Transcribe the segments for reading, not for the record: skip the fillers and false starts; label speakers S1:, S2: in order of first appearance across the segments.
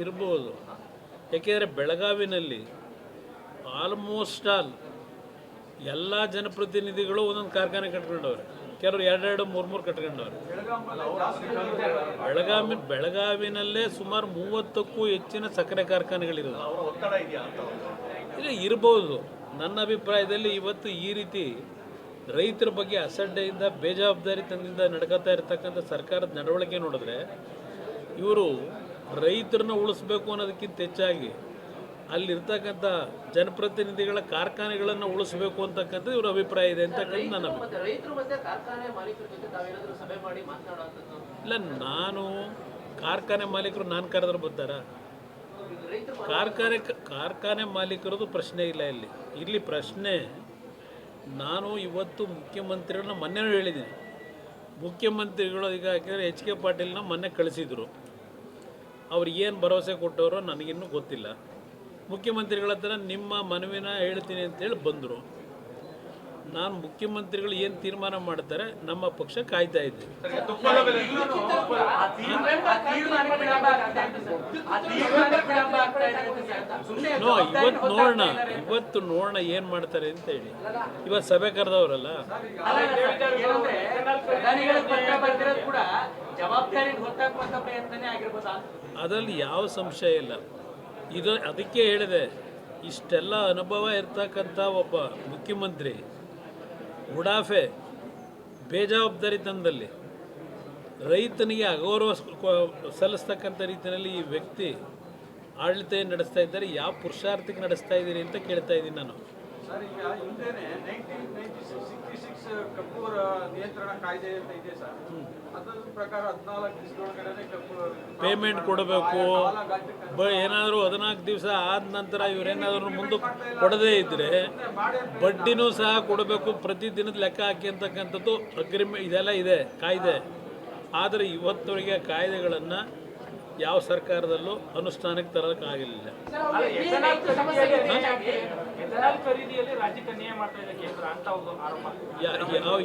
S1: ಇರ್ಬೋದು. ಯಾಕೆಂದರೆ ಬೆಳಗಾವಿನಲ್ಲಿ almost all ಎಲ್ಲ ಜನಪ್ರತಿನಿಧಿಗಳು ಒಂದೊಂದು ಕಾರ್ಖಾನೆ ಕಟ್ಕೊಂಡವ್ರೆ, ಕೆಲವರು ಎರಡೆರಡು ಮೂರು ಕಟ್ಕೊಂಡವ್ರೆ. ಬೆಳಗಾವಿನಲ್ಲೇ ಸುಮಾರು 30ಕ್ಕೂ ಹೆಚ್ಚಿನ ಸಕ್ಕರೆ ಕಾರ್ಖಾನೆಗಳಿರೋದು. ಇಲ್ಲ ಇರ್ಬೋದು. ನನ್ನ ಅಭಿಪ್ರಾಯದಲ್ಲಿ ಇವತ್ತು ಈ ರೀತಿ ರೈತರ ಬಗ್ಗೆ ಅಸಡ್ಡೆಯಿಂದ ಬೇಜವಾಬ್ದಾರಿತನದಿಂದ ನಡ್ಕೋತಾ ಇರ್ತಕ್ಕಂಥ ಸರ್ಕಾರದ ನಡವಳಿಕೆ ನೋಡಿದ್ರೆ ಇವರು ರೈತರನ್ನ ಉಳಿಸ್ಬೇಕು ಅನ್ನೋದಕ್ಕಿಂತ ಹೆಚ್ಚಾಗಿ ಅಲ್ಲಿರ್ತಕ್ಕಂಥ ಜನಪ್ರತಿನಿಧಿಗಳ ಕಾರ್ಖಾನೆಗಳನ್ನು ಉಳಿಸಬೇಕು ಅಂತಕ್ಕಂಥದ್ದು ಇವ್ರ ಅಭಿಪ್ರಾಯ ಇದೆ ಅಂತಕ್ಕಂಥ ನನ್ನ ಇಲ್ಲ. ನಾನು ಕಾರ್ಖಾನೆ ಮಾಲೀಕರು ನಾನು ಕರೆದ್ರೆ ಬರ್ತಾರಾ? ಕಾರ್ಖಾನೆ ಮಾಲೀಕರದು ಪ್ರಶ್ನೆ ಇಲ್ಲ. ಇಲ್ಲಿ ಪ್ರಶ್ನೆ, ನಾನು ಇವತ್ತು ಮುಖ್ಯಮಂತ್ರಿಗಳನ್ನ ಮೊನ್ನೆ ಹೇಳಿದ್ದೀನಿ. ಮುಖ್ಯಮಂತ್ರಿಗಳು ಈಗ ಯಾಕೆಂದರೆ HK ಪಾಟೀಲ್ನ ಮೊನ್ನೆ ಕಳಿಸಿದರು. ಅವ್ರು ಏನು ಭರವಸೆ ಕೊಟ್ಟವರು ನನಗಿನ್ನೂ ಗೊತ್ತಿಲ್ಲ. ಮುಖ್ಯಮಂತ್ರಿಗಳ ಹತ್ರ ನಿಮ್ಮ ಮನವಿನ ಹೇಳ್ತೀನಿ ಅಂತೇಳಿ ಬಂದರು. ನಾನು ಮುಖ್ಯಮಂತ್ರಿಗಳು ಏನು ತೀರ್ಮಾನ ಮಾಡ್ತಾರೆ ನಮ್ಮ ಪಕ್ಷ ಕಾಯ್ತಾ ಇದ್ದೀವಿ. ಇವತ್ತು ನೋಡೋಣ ಏನು ಮಾಡ್ತಾರೆ ಅಂತ ಹೇಳಿ. ಇವತ್ತು ಸಭೆ ಕರೆದವರಲ್ಲ, ಅದರಲ್ಲಿ ಯಾವ ಸಂಶಯ ಇಲ್ಲ. ಅದಕ್ಕೆ ಹೇಳಿದೆ, ಇಷ್ಟೆಲ್ಲ ಅನುಭವ ಇರ್ತಕ್ಕಂಥ ಒಬ್ಬ ಮುಖ್ಯಮಂತ್ರಿ ಉಡಾಫೆ ಬೇಜವಾಬ್ದಾರಿತನದಲ್ಲಿ ರೈತನಿಗೆ ಅಗೌರವ ಸಲ್ಲಿಸ್ತಕ್ಕಂಥ ರೀತಿಯಲ್ಲಿ ಈ ವ್ಯಕ್ತಿ ಆಡಳಿತ ನಡೆಸ್ತಾ ಇದ್ದಾರೆ. ಯಾವ ಪುರುಷಾರ್ಥಕ್ಕೆ ನಡೆಸ್ತಾ ಇದ್ದೀರಿ ಅಂತ ಕೇಳ್ತಾ ಇದ್ದೀನಿ ನಾನು.
S2: ಸರ್, ಈಗ ಹಿಂದೆನೆ 1966 ಕಬ್ಬು ನಿಯಂತ್ರಣ ಕಾಯ್ದೆ ಅಂತ ಇದೆ ಸರ್. ಅದರ ಪ್ರಕಾರ 14 ದಿವಸದೊಳಗಡೆ ಕಬ್ಬು
S1: ಪೇಮೆಂಟ್ ಕೊಡಬೇಕು. ಏನಾದರೂ 14 ದಿವಸ ಆದ ನಂತರ ಇವರೇನಾದರೂ ಮುಂದಕ್ಕೆ ಕೊಡದೇ ಇದ್ದರೆ ಬಡ್ಡಿನೂ ಸಹ ಕೊಡಬೇಕು, ಪ್ರತಿದಿನದ ಲೆಕ್ಕ ಹಾಕಿ ಅಂತಕ್ಕಂಥದ್ದು ಅಗ್ರಿಮೆಂಟ್ ಇದೆಲ್ಲ ಇದೆ, ಕಾಯ್ದೆ. ಆದರೆ ಇವತ್ತವರೆಗೆ ಕಾಯ್ದೆಗಳನ್ನು ಯಾವ ಸರ್ಕಾರದಲ್ಲೂ ಅನುಷ್ಠಾನಕ್ಕೆ ತರೋಕ್ಕಾಗಲಿಲ್ಲ.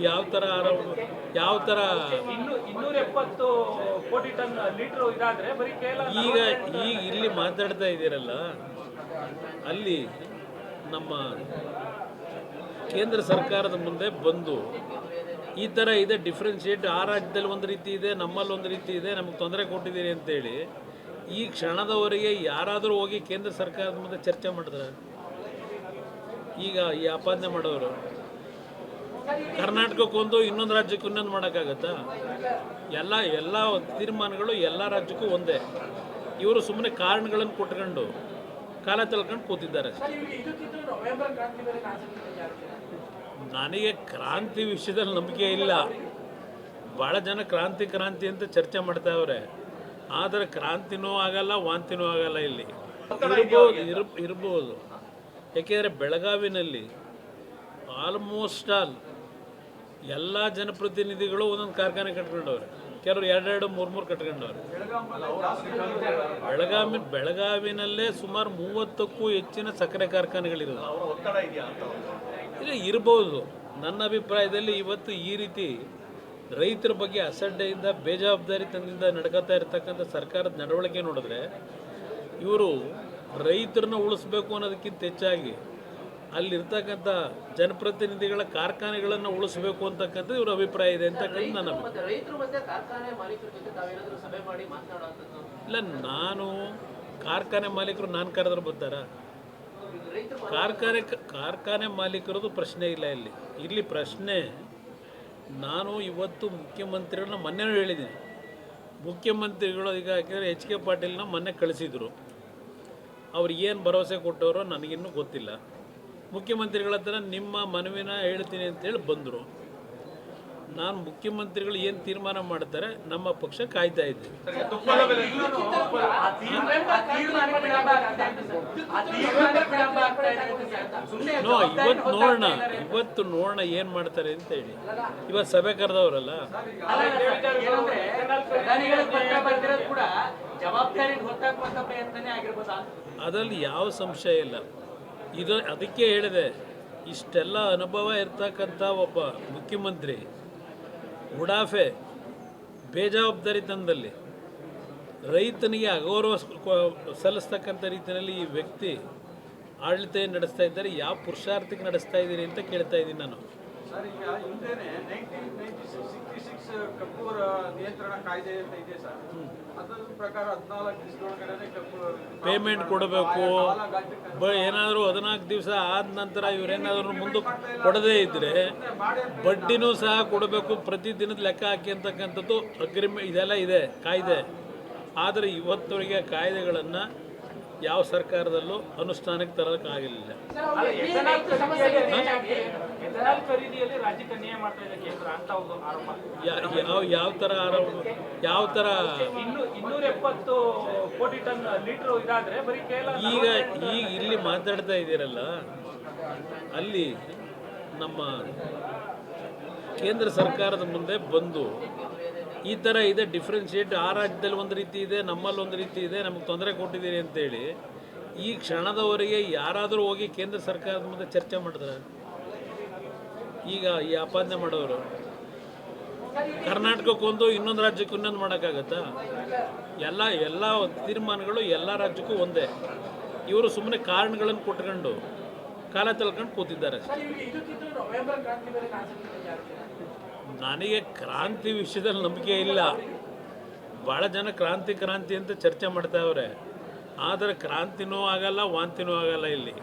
S1: ಯಾವ ಥರ ಆರೋಪ? ಯಾವ ಥರ?
S3: 270 ಕೋಟಿ ಟನ್ ಲೀಟರ್ ಇದಾದ್ರೆ
S1: ಈಗ ಇಲ್ಲಿ ಮಾತಾಡ್ತಾ ಇದ್ದೀರಲ್ಲ, ಅಲ್ಲಿ ನಮ್ಮ ಕೇಂದ್ರ ಸರ್ಕಾರದ ಮುಂದೆ ಬಂದು ಈ ಥರ ಇದೆ, ಡಿಫ್ರೆನ್ಷಿಯೇಟ್, ಆ ರಾಜ್ಯದಲ್ಲಿ ಒಂದು ರೀತಿ ಇದೆ, ನಮ್ಮಲ್ಲಿ ಒಂದು ರೀತಿ ಇದೆ, ನಮಗೆ ತೊಂದರೆ ಕೊಟ್ಟಿದ್ದೀರಿ ಅಂತೇಳಿ ಈ ಕ್ಷಣದವರೆಗೆ ಯಾರಾದರೂ ಹೋಗಿ ಕೇಂದ್ರ ಸರ್ಕಾರದ ಮುಂದೆ ಚರ್ಚೆ ಮಾಡಿದ್ರೆ ಈಗ ಈ ಆಪಾದನೆ ಮಾಡೋರು ಕರ್ನಾಟಕಕ್ಕೊಂದು ಇನ್ನೊಂದು ರಾಜ್ಯಕ್ಕೆ ಇನ್ನೊಂದು ಮಾಡೋಕ್ಕಾಗತ್ತಾ? ಎಲ್ಲ ತೀರ್ಮಾನಗಳು ಎಲ್ಲ ರಾಜ್ಯಕ್ಕೂ ಒಂದೇ. ಇವರು ಸುಮ್ಮನೆ ಕಾರಣಗಳನ್ನು ಕೊಟ್ಕೊಂಡು ಕಾಲ ತಳ್ಕೊಂಡು ಕೂತಿದ್ದಾರೆ. ನನಗೆ ಕ್ರಾಂತಿ ವಿಷಯದಲ್ಲಿ ನಂಬಿಕೆ ಇಲ್ಲ. ಭಾಳ ಜನ ಕ್ರಾಂತಿ ಅಂತ ಚರ್ಚೆ ಮಾಡ್ತಾವ್ರೆ, ಆದರೆ ಕ್ರಾಂತಿನೂ ಆಗಲ್ಲ, ವಾಂತಿನೂ ಆಗಲ್ಲ. ಇಲ್ಲಿ ಇರ್ಬೋದು. ಯಾಕೆಂದರೆ ಬೆಳಗಾವಿನಲ್ಲಿ ಆಲ್ಮೋಸ್ಟ್ ಆಲ್ ಎಲ್ಲ ಜನಪ್ರತಿನಿಧಿಗಳು ಒಂದೊಂದು ಕಾರ್ಖಾನೆ ಕಟ್ಕೊಂಡವ್ರೆ, ಕೆಲವರು ಎರಡೆರಡು ಮೂರು ಕಟ್ಕೊಂಡವ್ರೆ. ಬೆಳಗಾವಿನಲ್ಲೇ ಸುಮಾರು 30ಕ್ಕೂ ಹೆಚ್ಚಿನ ಸಕ್ಕರೆ ಕಾರ್ಖಾನೆಗಳಿರೋದು. ಇಲ್ಲ ಇರ್ಬೋದು. ನನ್ನ ಅಭಿಪ್ರಾಯದಲ್ಲಿ ಇವತ್ತು ಈ ರೀತಿ ರೈತರ ಬಗ್ಗೆ ಅಸಡ್ಡೆಯಿಂದ ಬೇಜವಾಬ್ದಾರಿತನದಿಂದ ನಡ್ಕೋತಾ ಇರ್ತಕ್ಕಂಥ ಸರ್ಕಾರದ ನಡವಳಿಕೆ ನೋಡಿದ್ರೆ ಇವರು ರೈತರನ್ನ ಉಳಿಸ್ಬೇಕು ಅನ್ನೋದಕ್ಕಿಂತ ಹೆಚ್ಚಾಗಿ ಅಲ್ಲಿರ್ತಕ್ಕಂಥ ಜನಪ್ರತಿನಿಧಿಗಳ ಕಾರ್ಖಾನೆಗಳನ್ನು ಉಳಿಸಬೇಕು ಅಂತಕ್ಕಂಥದ್ದು ಇವ್ರ ಅಭಿಪ್ರಾಯ ಇದೆ ಅಂತಕ್ಕಂಥ ನನ್ನ ಇಲ್ಲ. ನಾನು ಕಾರ್ಖಾನೆ ಮಾಲೀಕರು ನಾನು ಕರೆದ್ರೆ ಬರ್ತಾರಾ? ಕಾರ್ಖಾನೆ ಮಾಲೀಕರದು ಪ್ರಶ್ನೆ ಇಲ್ಲ. ಇಲ್ಲಿ ಪ್ರಶ್ನೆ, ನಾನು ಇವತ್ತು ಮುಖ್ಯಮಂತ್ರಿಗಳನ್ನ ಮೊನ್ನೆ ಹೇಳಿದ್ದೀನಿ. ಮುಖ್ಯಮಂತ್ರಿಗಳು ಈಗ ಯಾಕೆಂದರೆ HK ಪಾಟೀಲ್ನ ಮೊನ್ನೆ ಕಳಿಸಿದರು. ಅವ್ರು ಏನು ಭರವಸೆ ಕೊಟ್ಟವರು ನನಗಿನ್ನೂ ಗೊತ್ತಿಲ್ಲ. ಮುಖ್ಯಮಂತ್ರಿಗಳ ಹತ್ರ ನಿಮ್ಮ ಮನವಿನ ಹೇಳ್ತೀನಿ ಅಂತೇಳಿ ಬಂದರು. ನಾನು ಮುಖ್ಯಮಂತ್ರಿಗಳು ಏನು ತೀರ್ಮಾನ ಮಾಡ್ತಾರೆ ನಮ್ಮ ಪಕ್ಷ ಕಾಯ್ತಾ ಇದ್ದೀವಿ. ಇವತ್ತು ನೋಡೋಣ ಏನು ಮಾಡ್ತಾರೆ ಅಂತ ಹೇಳಿ. ಇವತ್ತು ಸಭೆ ಕರೆದವರಲ್ಲ, ಅದರಲ್ಲಿ ಯಾವ ಸಂಶಯ ಇಲ್ಲ. ಅದಕ್ಕೆ ಹೇಳಿದೆ, ಇಷ್ಟೆಲ್ಲ ಅನುಭವ ಇರ್ತಕ್ಕಂಥ ಒಬ್ಬ ಮುಖ್ಯಮಂತ್ರಿ ಉಡಾಫೆ ಬೇಜವಾಬ್ದಾರಿತನದಲ್ಲಿ ರೈತನಿಗೆ ಅಗೌರವ ಸಲ್ಲಿಸ್ತಕ್ಕಂಥ ರೀತಿಯಲ್ಲಿ ಈ ವ್ಯಕ್ತಿ ಆಡಳಿತ ನಡೆಸ್ತಾ ಇದ್ದಾರೆ. ಯಾವ ಪುರುಷಾರ್ಥಕ್ಕೆ ನಡೆಸ್ತಾ ಇದ್ದೀರಿ ಅಂತ ಕೇಳ್ತಾ ಇದ್ದೀನಿ ನಾನು.
S2: ಸರ್, ಈಗ ಹಿಂದೆನೆ 1966 ಕಬ್ಬು ನಿಯಂತ್ರಣ ಕಾಯ್ದೆ ಅಂತ ಇದೆ ಸರ್. ಅದರ ಪ್ರಕಾರ 14 ದಿವಸದೊಳಗಡೆ ಕಬ್ಬು
S1: ಪೇಮೆಂಟ್ ಕೊಡಬೇಕು. ಏನಾದರೂ 14 ದಿವಸ ಆದ ನಂತರ ಇವರೇನಾದರೂ ಮುಂದಕ್ಕೆ ಕೊಡದೇ ಇದ್ದರೆ ಬಡ್ಡಿನೂ ಸಹ ಕೊಡಬೇಕು. ಪ್ರತಿ ದಿನದ ಲೆಕ್ಕ ಹಾಕಿ ಅಂತಕ್ಕಂಥದ್ದು ಅಗ್ರಿಮೆಂಟ್ ಇದೆಲ್ಲ ಇದೆ, ಕಾಯ್ದೆ. ಆದರೆ ಇವತ್ತವರೆಗೆ ಕಾಯ್ದೆಗಳನ್ನು ಯಾವ ಸರ್ಕಾರದಲ್ಲೂ ಅನುಷ್ಠಾನಕ್ಕೆ ತರೋಕ್ಕಾಗಲಿಲ್ಲ.
S3: ಎಥೆನಾಲ್ ಖರೀದಿಯಲ್ಲಿ ರಾಜ್ಯಕ್ಕೆ ಅನ್ಯಾಯ ಮಾಡ್ತಾ ಇದೆ ಕೇಂದ್ರ ಅಂತ ಒಂದು ಆರೋಪ.
S1: ಯಾವ ಥರ ಆರೋಪ? ಯಾವ ಥರ?
S3: 270 ಕೋಟಿ ಟನ್ ಲೀಟರ್ ಇದಾದ್ರೆ ಬರೀ ಕೇವಲ
S1: ಈಗ ಇಲ್ಲಿ ಮಾತಾಡ್ತಾ ಇದ್ದೀರಲ್ಲ, ಅಲ್ಲಿ ನಮ್ಮ ಕೇಂದ್ರ ಸರ್ಕಾರದ ಮುಂದೆ ಬಂದು ಈ ಥರ ಇದೆ, ಡಿಫ್ರೆನ್ಷಿಯೇಟ್, ಆ ರಾಜ್ಯದಲ್ಲಿ ಒಂದು ರೀತಿ ಇದೆ, ನಮ್ಮಲ್ಲಿ ಒಂದು ರೀತಿ ಇದೆ, ನಮಗೆ ತೊಂದರೆ ಕೊಟ್ಟಿದ್ದೀರಿ ಅಂತೇಳಿ ಈ ಕ್ಷಣದವರೆಗೆ ಯಾರಾದರೂ ಹೋಗಿ ಕೇಂದ್ರ ಸರ್ಕಾರದ ಮುಂದೆ ಚರ್ಚೆ ಮಾಡಿದ್ರೆ ಈಗ ಈ ಆಪಾದನೆ ಮಾಡೋರು ಕರ್ನಾಟಕಕ್ಕೊಂದು ಇನ್ನೊಂದು ರಾಜ್ಯಕ್ಕೆ ಇನ್ನೊಂದು ಮಾಡೋಕ್ಕಾಗತ್ತಾ? ಎಲ್ಲ ತೀರ್ಮಾನಗಳು ಎಲ್ಲ ರಾಜ್ಯಕ್ಕೂ ಒಂದೇ. ಇವರು ಸುಮ್ಮನೆ ಕಾರಣಗಳನ್ನು ಕೊಟ್ಕೊಂಡು ಕಾಲ ತಳ್ಕೊಂಡು ಕೂತಿದ್ದಾರೆ. ನನಗೆ ಕ್ರಾಂತಿ ವಿಷಯದಲ್ಲಿ ನಂಬಿಕೆ ಇಲ್ಲ. ಭಾಳ ಜನ ಕ್ರಾಂತಿ ಅಂತ ಚರ್ಚೆ ಮಾಡ್ತಾವ್ರೆ. ಆದರೆ ಕ್ರಾಂತಿನೂ ಆಗಲ್ಲ, ವಾಂತಿನೂ ಆಗಲ್ಲ ಇಲ್ಲಿ.